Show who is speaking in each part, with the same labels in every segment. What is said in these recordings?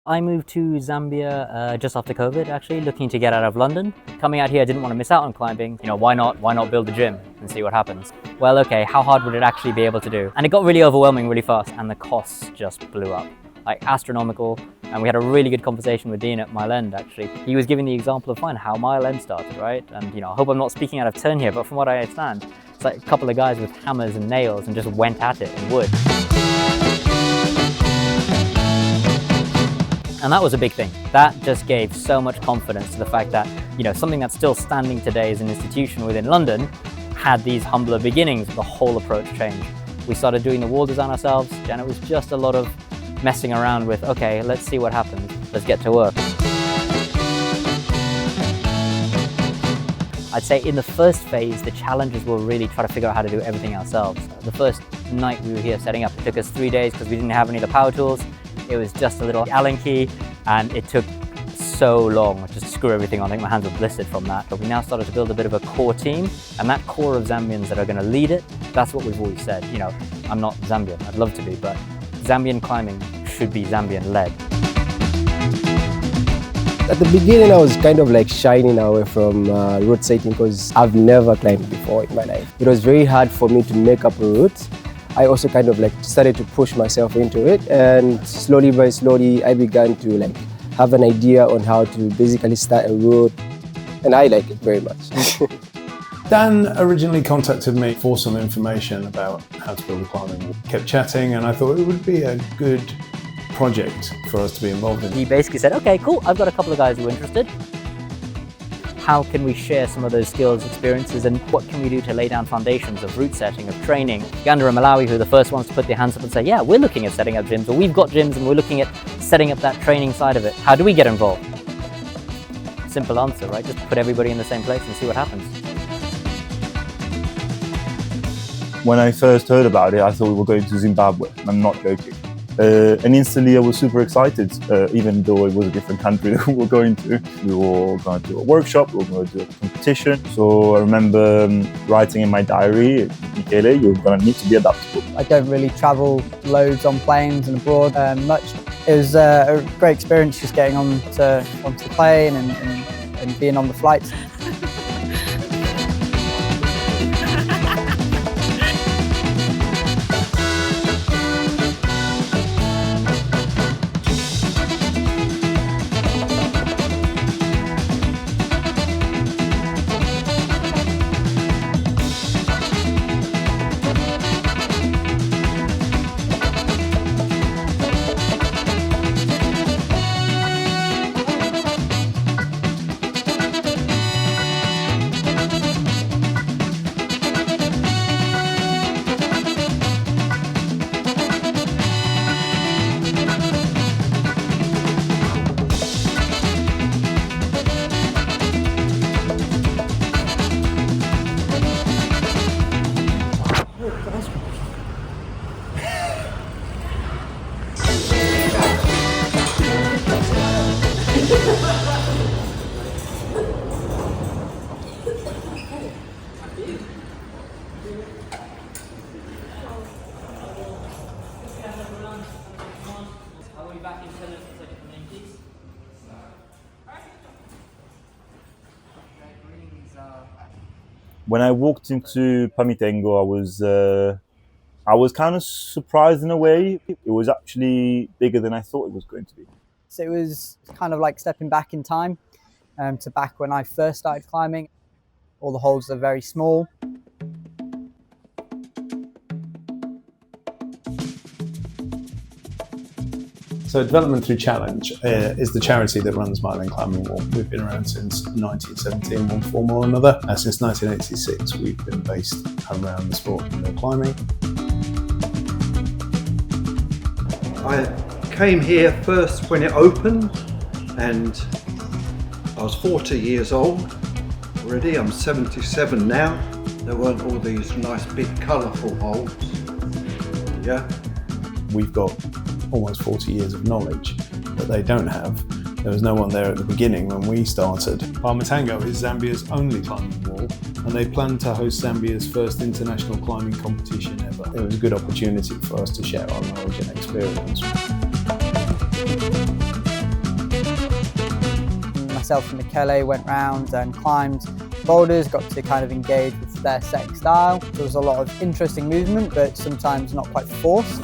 Speaker 1: I moved to Zambia just after COVID, actually, looking to get out of London. Coming out here, I didn't want to miss out on climbing. You know, why not build a gym and see what happens? Well, okay, how hard would it actually be able to do? And it got really overwhelming really fast, and the costs just blew up, like astronomical. And we had a really good conversation with Dean at Mile End, actually. He was giving the example of how Mile End started, right? And I hope I'm not speaking out of turn here, but from what I understand, it's like a couple of guys with hammers and nails and just went at it in wood. And that was a big thing. That just gave so much confidence to the fact that, something that's still standing today as an institution within London had these humbler beginnings. The whole approach changed. We started doing the wall design ourselves, and it was just a lot of messing around with, okay, let's see what happens. Let's get to work. I'd say in the first phase, the challenges were really try to figure out how to do everything ourselves. The first night we were here setting up, it took us 3 days because we didn't have any of the power tools. It was just a little Allen key, and it took so long just to screw everything on. I think my hands were blistered from that. But we now started to build a bit of a core team, and that core of Zambians that are going to lead it, that's what we've always said. I'm not Zambian, I'd love to be, but Zambian climbing should be Zambian-led.
Speaker 2: At the beginning, I was kind of like shying away from route setting because I've never climbed before in my life. It was very hard for me to make up a route. I also kind of started to push myself into it, and slowly by slowly I began to have an idea on how to basically start a route, and I like it very much.
Speaker 3: Dan originally contacted me for some information about how to build a climbing wall. Kept chatting, and I thought it would be a good project for us to be involved in.
Speaker 1: He basically said, okay, cool, I've got a couple of guys who are interested. How can we share some of those skills, experiences, and what can we do to lay down foundations of route setting, of training? Uganda and Malawi, who are the first ones to put their hands up and say, yeah, we're looking at setting up gyms, or we've got gyms and we're looking at setting up that training side of it. How do we get involved? Simple answer, right? Just put everybody in the same place and see what happens.
Speaker 4: When I first heard about it, I thought we were going to Zimbabwe. I'm not joking. And instantly I was super excited, even though it was a different country that we were going to. We were going to do a workshop, we were going to do a competition. So I remember writing in my diary, Michele, you're going to need to be adaptable.
Speaker 5: I don't really travel loads on planes and abroad much. It was a great experience just getting onto the plane and being on the flights.
Speaker 4: When I walked into Pa Mitengo, I was kind of surprised in a way. It was actually bigger than I thought it was going to be.
Speaker 5: So it was kind of like stepping back in time to back when I first started climbing. All the holes are very small.
Speaker 3: So Development Through Challenge is the charity that runs Mile End Climbing Wall. We've been around since 1970 in one form or another. Since 1986, we've been based around the sport of hill climbing.
Speaker 6: I came here first when it opened, and I was 40 years old already. I'm 77 now. There weren't all these nice big colourful holes. Yeah.
Speaker 3: We've got almost 40 years of knowledge that they don't have. There was no one there at the beginning when we started. Pa Mitengo is Zambia's only climbing wall, and they plan to host Zambia's first international climbing competition ever. It was a good opportunity for us to share our knowledge and experience.
Speaker 5: myself and Michele went round and climbed boulders, got to kind of engage with their setting style. There was a lot of interesting movement, but sometimes not quite forced.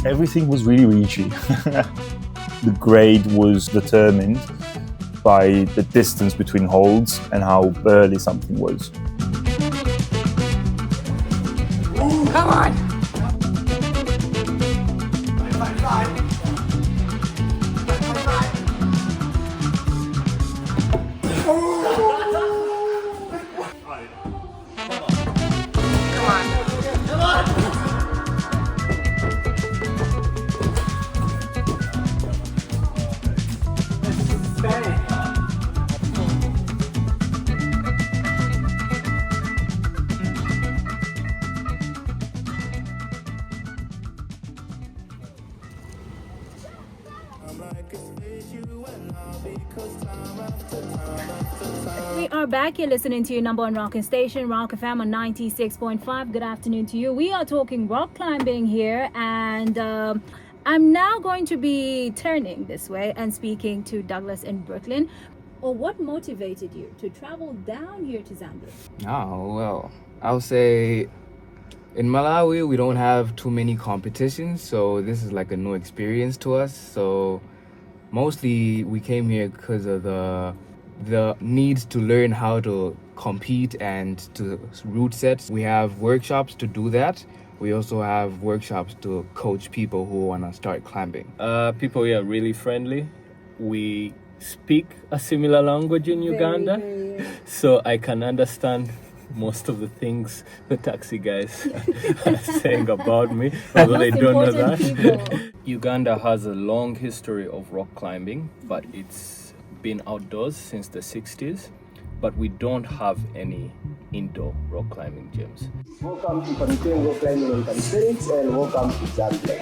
Speaker 4: Everything was really reachy. The grade was determined by the distance between holds and how burly something was.
Speaker 7: Come on!
Speaker 8: We are back here listening to your number one rocking station, Rock FM on 96.5. Good afternoon to you. We are talking rock climbing here, and I'm now going to be turning this way and speaking to Douglas in Brooklyn. Or what motivated you to travel down here to Zambia?
Speaker 7: Oh, well, I would say in Malawi, we don't have too many competitions, so this is like a new experience to us. So mostly we came here because of the need to learn how to compete and to route sets. We have workshops to do that. We also have workshops to coach people who want to start climbing.
Speaker 9: People here are really friendly. We speak a similar language in Uganda, so I can understand most of the things the taxi guys are saying about me, although they don't know that. Uganda has a long history of rock climbing, but it's been outdoors since the 60s, but we don't have any indoor rock climbing gyms.
Speaker 2: Welcome to Pa Mitengo climbing on Calisthenics, and welcome to Zambia.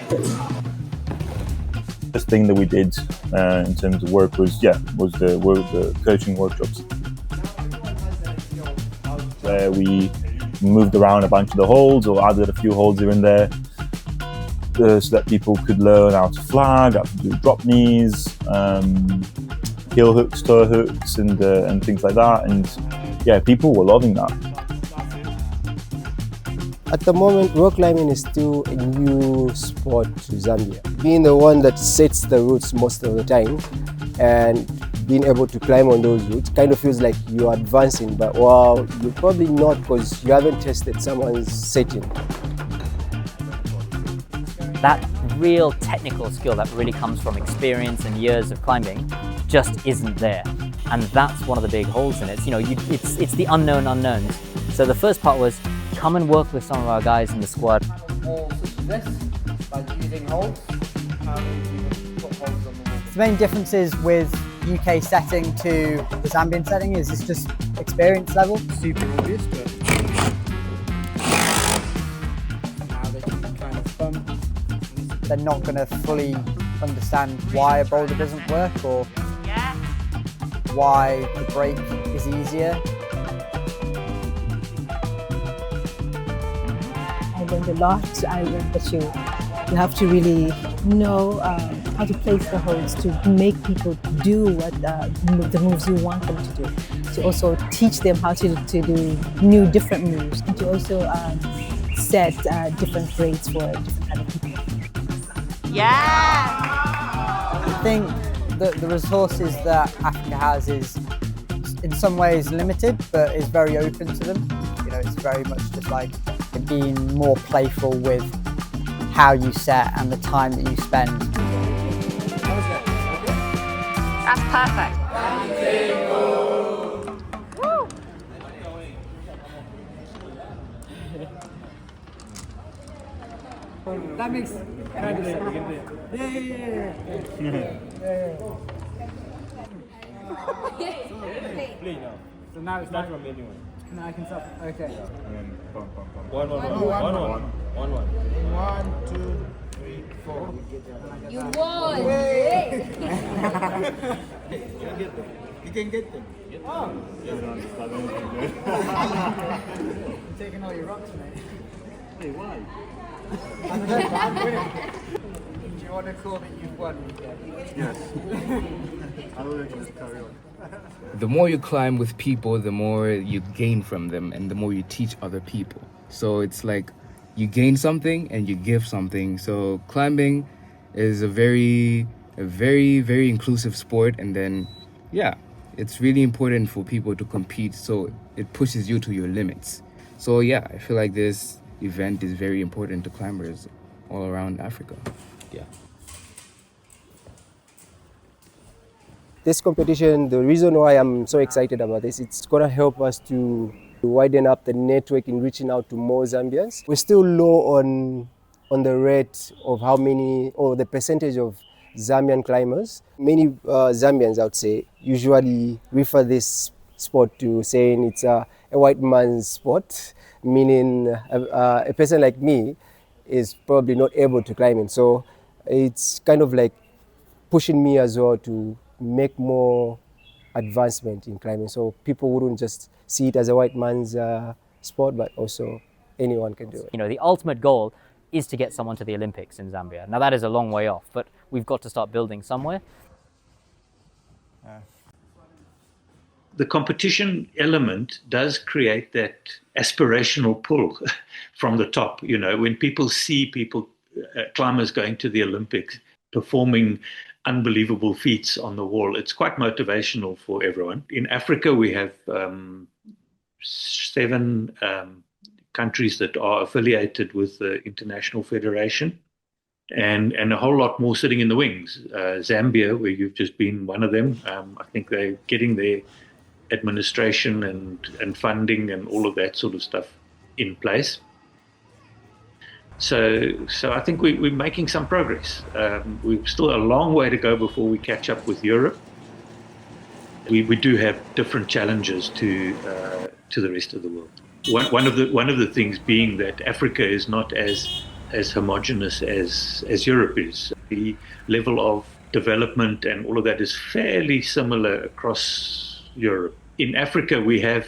Speaker 4: First thing that we did in terms of work was the coaching workshops, where we moved around a bunch of the holds or added a few holds here and there, so that people could learn how to flag, how to do drop knees, heel hooks, toe hooks, and things like that. And yeah, people were loving that.
Speaker 2: At the moment, rock climbing is still a new sport to Zambia. Being the one that sets the routes most of the time and being able to climb on those routes kind of feels like you're advancing, but well, you're probably not, because you haven't tested someone's setting.
Speaker 1: That real technical skill that really comes from experience and years of climbing just isn't there. And that's one of the big holes in it. You know, it's the unknown unknowns. So the first part was come and work with some of our guys in the squad.
Speaker 5: All such as this, by using holds, you can put holds on the wall. The main differences with UK setting to the Zambian setting is it's just experience level. Super obvious, but now they can kind of bump. They're not going to fully understand why a boulder doesn't work or why the break is easier.
Speaker 10: I learned a lot. I learned that you have to really know how to place the holds to make people do what the moves you want them to do. To also teach them how to do new different moves, and to also set different grades for different kind of people.
Speaker 5: Yeah! I think the resources that Africa has is in some ways limited, but is very open to them. You know, it's very much just like being more playful with how you set and the time that you spend.
Speaker 8: That's perfect.
Speaker 5: That makes kind of sense.
Speaker 9: Play now.
Speaker 5: So now it's
Speaker 9: Start from anyone.
Speaker 5: now I can stop. Okay.
Speaker 9: And then pom, pom, pom. 1, 1, 1.
Speaker 5: 1, 2, 3, 4.
Speaker 8: You won!
Speaker 5: You can get them. Oh! You're taking all your rocks, mate. Hey, why? Do you want to call that you've won?
Speaker 3: Yes. I will just carry on.
Speaker 7: The more you climb with people, the more you gain from them and the more you teach other people. So it's like you gain something and you give something. So climbing is a very inclusive sport. And then, yeah, it's really important for people to compete. So it pushes you to your limits. So yeah, I feel like this event is very important to climbers all around Africa. Yeah.
Speaker 2: This competition, the reason why I'm so excited about this, it's gonna help us to widen up the network in reaching out to more Zambians. We're still low on the rate of how many, or the percentage of Zambian climbers. Many Zambians, I would say, usually refer this sport to saying it's a white man's sport, meaning a person like me is probably not able to climb it. So it's kind of like pushing me as well to make more advancement in climbing, so people wouldn't just see it as a white man's sport, but also anyone can do it.
Speaker 1: You know, the ultimate goal is to get someone to the Olympics in Zambia. Now that is a long way off, but we've got to start building somewhere.
Speaker 11: The competition element does create that aspirational pull from the top. You know, when people see climbers going to the Olympics, performing unbelievable feats on the wall, it's quite motivational for everyone. In Africa, we have 7 countries that are affiliated with the International Federation, and a whole lot more sitting in the wings. Zambia, where you've just been one of them, I think they're getting their administration and funding and all of that sort of stuff in place. So I think we're making some progress. We've still a long way to go before we catch up with Europe. We do have different challenges to the rest of the world. One of the things being that Africa is not as homogeneous as Europe is. The level of development and all of that is fairly similar across Europe. In Africa, we have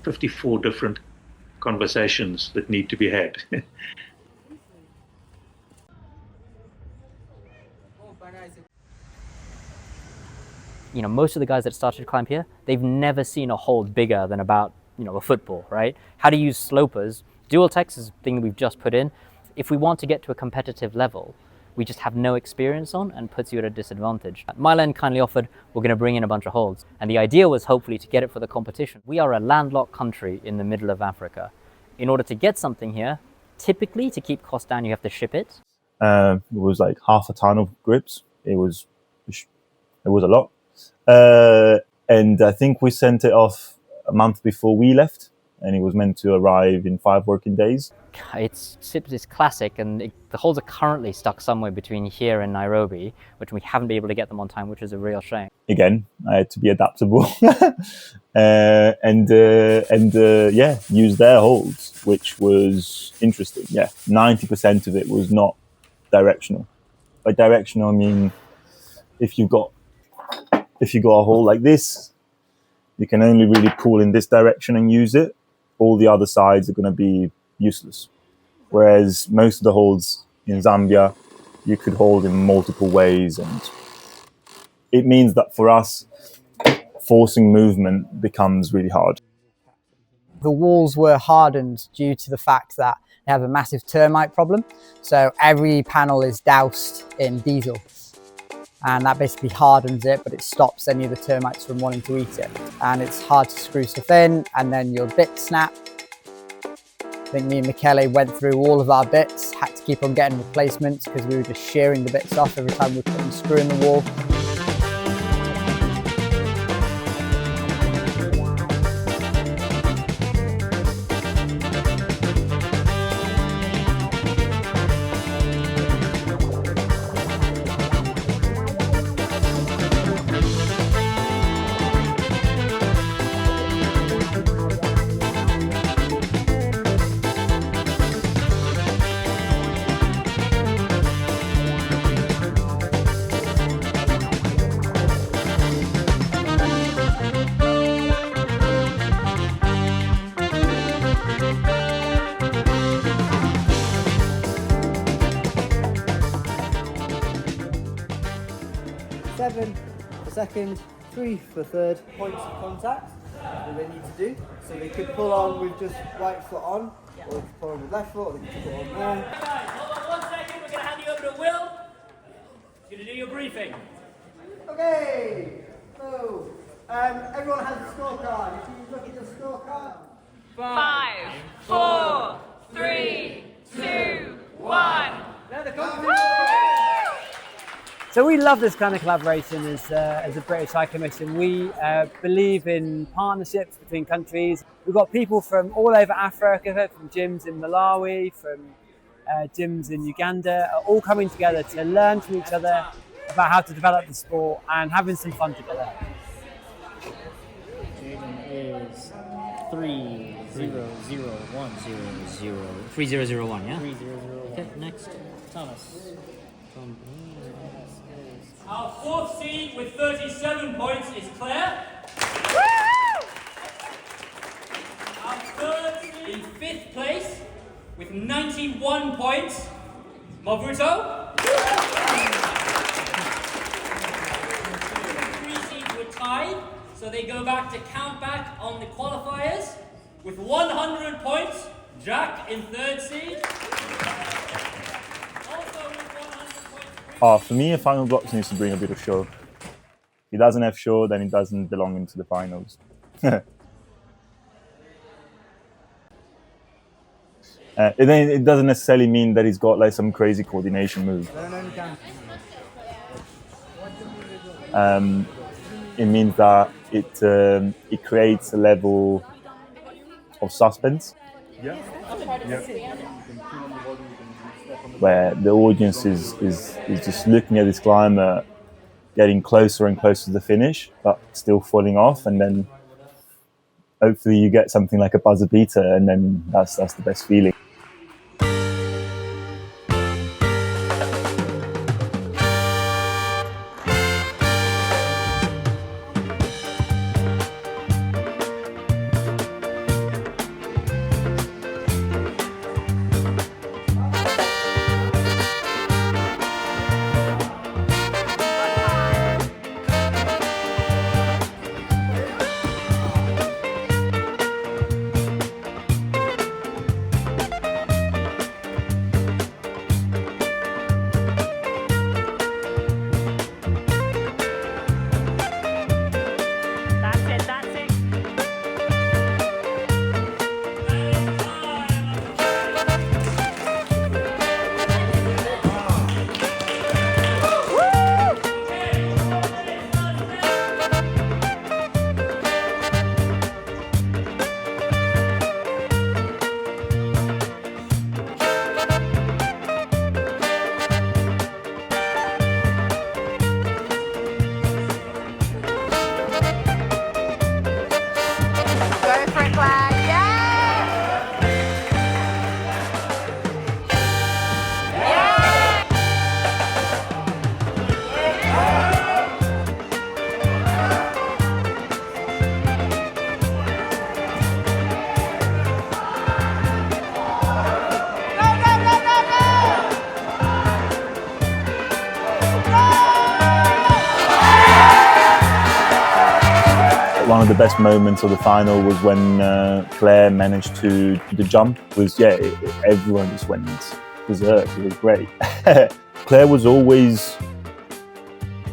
Speaker 11: 54 different conversations that need to be had.
Speaker 1: You know, most of the guys that started to climb here, they've never seen a hold bigger than about, you know, a football, right? How to use slopers. Dual techs is the thing that we've just put in. If we want to get to a competitive level, we just have no experience on, and puts you at a disadvantage. Mylan kindly offered, we're going to bring in a bunch of holds. And the idea was hopefully to get it for the competition. We are a landlocked country in the middle of Africa. In order to get something here, typically to keep costs down, you have to ship it.
Speaker 4: It was like half a ton of grips. It was a lot. And I think we sent it off a month before we left, and it was meant to arrive in 5 working days.
Speaker 1: It's classic, and the holes are currently stuck somewhere between here and Nairobi, which we haven't been able to get them on time, which is a real shame.
Speaker 4: Again, I had to be adaptable and use their holds, which was interesting. Yeah, 90% of it was not directional. By directional, I mean if you got a hole like this, you can only really pull in this direction and use it. All the other sides are going to be useless. Whereas most of the holds in Zambia, you could hold in multiple ways, and it means that for us, forcing movement becomes really hard.
Speaker 5: The walls were hardened due to the fact that they have a massive termite problem. So every panel is doused in diesel, and that basically hardens it, but it stops any of the termites from wanting to eat it. And it's hard to screw stuff in, and then your bits snap. I think me and Michele went through all of our bits, had to keep on getting replacements because we were just shearing the bits off every time we put a screw in the wall. 7 for second, 3 for third. Points of contact that they need to do. So they could pull on with just right foot on, or they could pull on with left foot, or they could pull on there.
Speaker 1: Guys, hold on 1 second. We're going to hand you over to Will. He's going to do your briefing.
Speaker 5: Okay, so everyone has a scorecard. If you look at your scorecard.
Speaker 12: 5, 4, 3, 2, 1.
Speaker 13: So we love this kind of collaboration as a British High Commission. We believe in partnerships between countries. We've got people from all over Africa, from gyms in Malawi, from gyms in Uganda, are all coming together to learn from each other about how to develop the sport and having some fun together.
Speaker 1: Jaden is 300100. 3001, yeah? 3001. Okay, next. Thomas. Our fourth seed with 37 points is Claire. Our third seed in fifth place with 91 points, Mavuto. Three seeds were tied, so they go back to count back on the qualifiers with 100 points. Jack in third seed.
Speaker 4: For me, a final blocks needs to bring a bit of show. If he doesn't have show, then he doesn't belong into the finals. It doesn't necessarily mean that he's got like some crazy coordination move. It means that it creates a level of suspense.
Speaker 3: Yeah.
Speaker 4: Where the audience is just looking at this climber getting closer and closer to the finish, but still falling off, and then hopefully you get something like a buzzer beater, and then that's the best feeling. One of the best moments of the final was when Claire managed to do the jump. Everyone just went berserk. It was great. Claire was always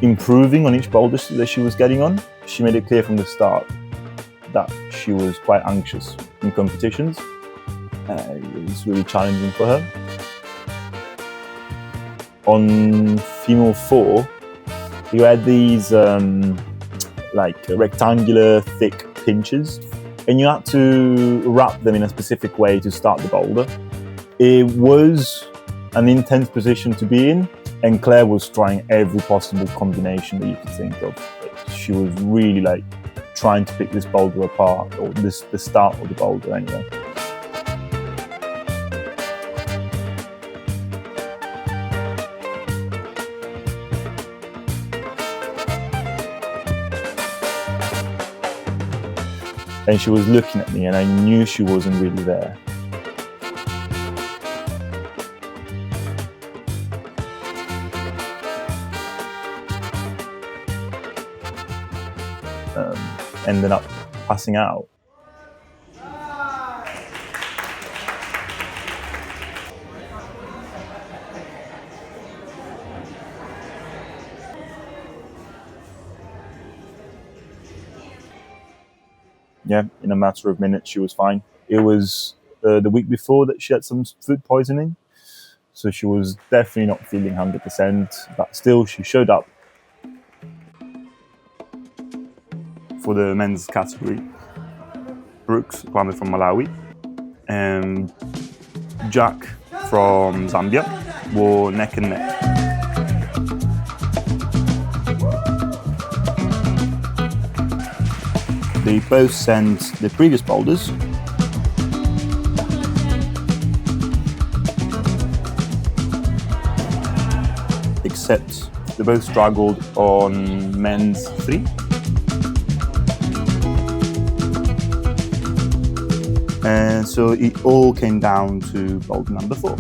Speaker 4: improving on each boulder that she was getting on. She made it clear from the start that she was quite anxious in competitions. It was really challenging for her. On female 4, you had these like rectangular thick pinches, and you had to wrap them in a specific way to start the boulder. It was an intense position to be in, and Claire was trying every possible combination that you could think of. She was really like trying to pick this boulder apart, or the start of the boulder anyway. And she was looking at me, and I knew she wasn't really there. ended up passing out. Yeah, in a matter of minutes, she was fine. It was the week before that she had some food poisoning, so she was definitely not feeling 100%, but still she showed up for the men's category. Brooks, climber from Malawi, and Jack from Zambia were neck and neck. They both sent the previous boulders. Except they both struggled on men's 3. And so it all came down to boulder number 4.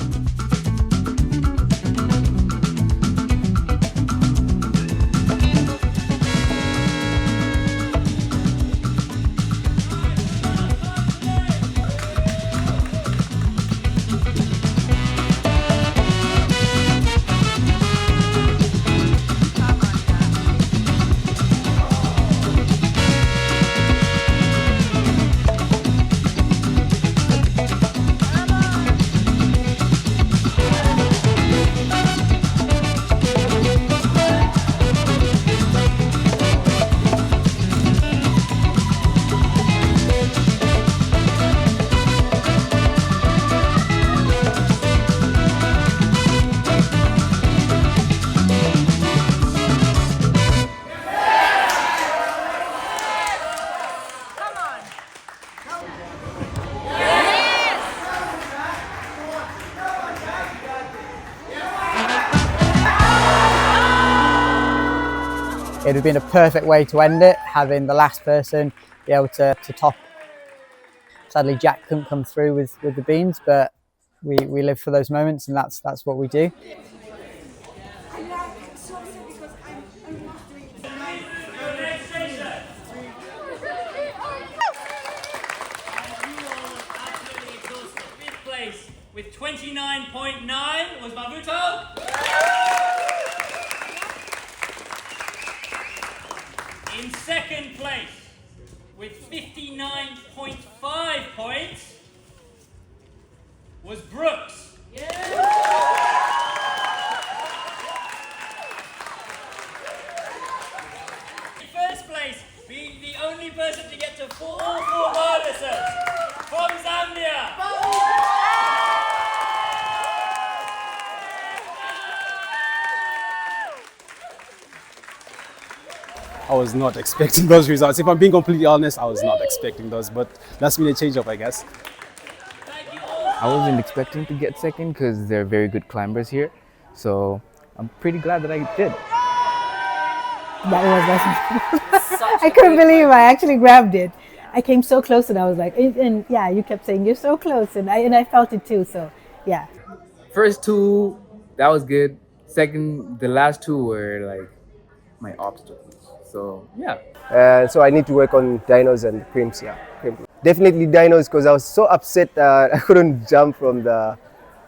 Speaker 5: It would have been a perfect way to end it, having the last person be able to top. Sadly, Jack couldn't come through with the beans, but we live for those moments, and that's what we do.
Speaker 14: With 29.9 was Mavuto. In second place, with 59.5 points, was Brooks. In first place, being the only person to get to all 4 bonuses from Zambia.
Speaker 15: I was not expecting those results. If I'm being completely honest, I was not expecting those, but that's been a change up, I guess.
Speaker 7: I wasn't expecting to get second because they're very good climbers here. So I'm pretty glad that I did.
Speaker 10: That was I couldn't believe I actually grabbed it. I came so close and I was like, and yeah, you kept saying you're so close, and I felt it too. So yeah.
Speaker 7: First 2, that was good. Second, the last 2 were like my obstacles. So yeah.
Speaker 2: So I need to work on dynos and crimps. Yeah, definitely dynos, because I was so upset I couldn't jump from the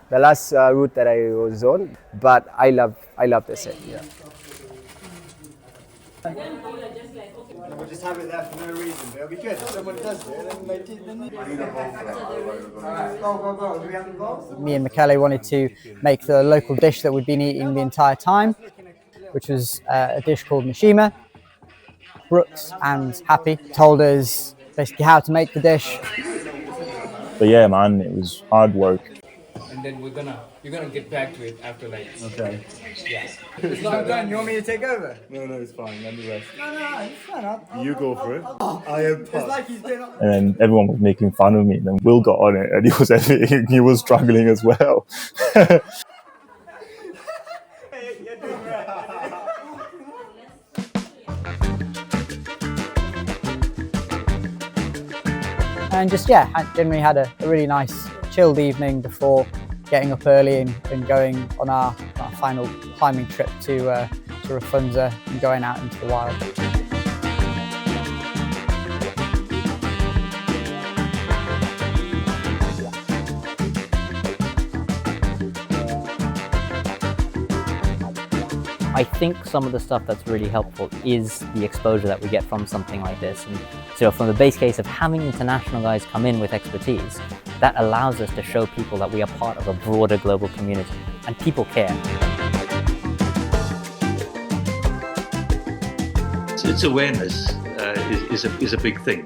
Speaker 2: last route that I was on. But I love the set. Yeah.
Speaker 16: We'll just have it there for no reason, but it'll be good. If someone does it, then they do. Go. Do we have the balls?
Speaker 5: Me and Michele wanted to make the local dish that we'd been eating the entire time, which was a dish called Mishima. Brooks and Happy told us basically how to make the dish.
Speaker 4: But yeah, man, it was hard work.
Speaker 7: And then you're gonna get back to it after like.
Speaker 4: Okay.
Speaker 7: Yeah.
Speaker 16: It's not done. You want me to take over?
Speaker 4: No, it's fine. Let me rest.
Speaker 16: No, it's fine.
Speaker 4: You go for it.
Speaker 16: I am. It's like he's been.
Speaker 4: And then everyone was making fun of me. And then Will got on it, and he was editing. He was struggling as well.
Speaker 5: And just, yeah, generally had a really nice chilled evening before getting up early and going on our final climbing trip to Rafunza and going out into the wild.
Speaker 1: I think some of the stuff that's really helpful is the exposure that we get from something like this. And so from the base case of having international guys come in with expertise, that allows us to show people that we are part of a broader global community and people care.
Speaker 11: It's awareness is a big thing.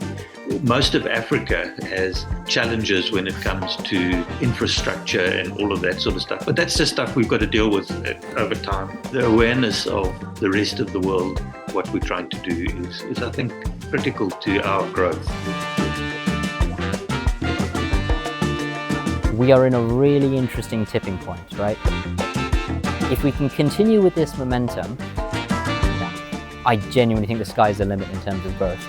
Speaker 11: Most of Africa has challenges when it comes to infrastructure and all of that sort of stuff. But that's the stuff we've got to deal with over time. The awareness of the rest of the world, what we're trying to do is I think, critical to our growth.
Speaker 1: We are in a really interesting tipping point, right? If we can continue with this momentum, I genuinely think the sky's the limit in terms of growth.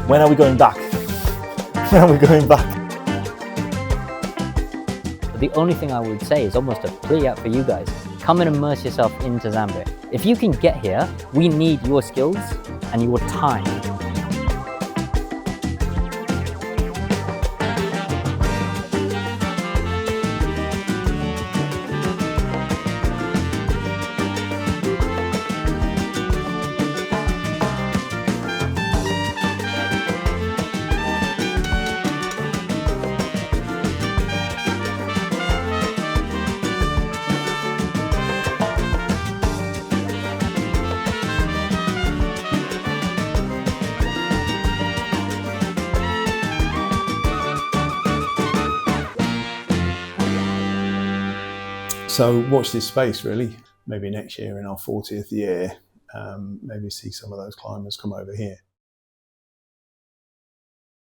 Speaker 4: When are we going back? When are we going back?
Speaker 1: The only thing I would say is almost a plea out for you guys. Come and immerse yourself into Zambia. If you can get here, we need your skills and your time.
Speaker 3: So watch this space really. Maybe next year in our 40th year, maybe see some of those climbers come over here.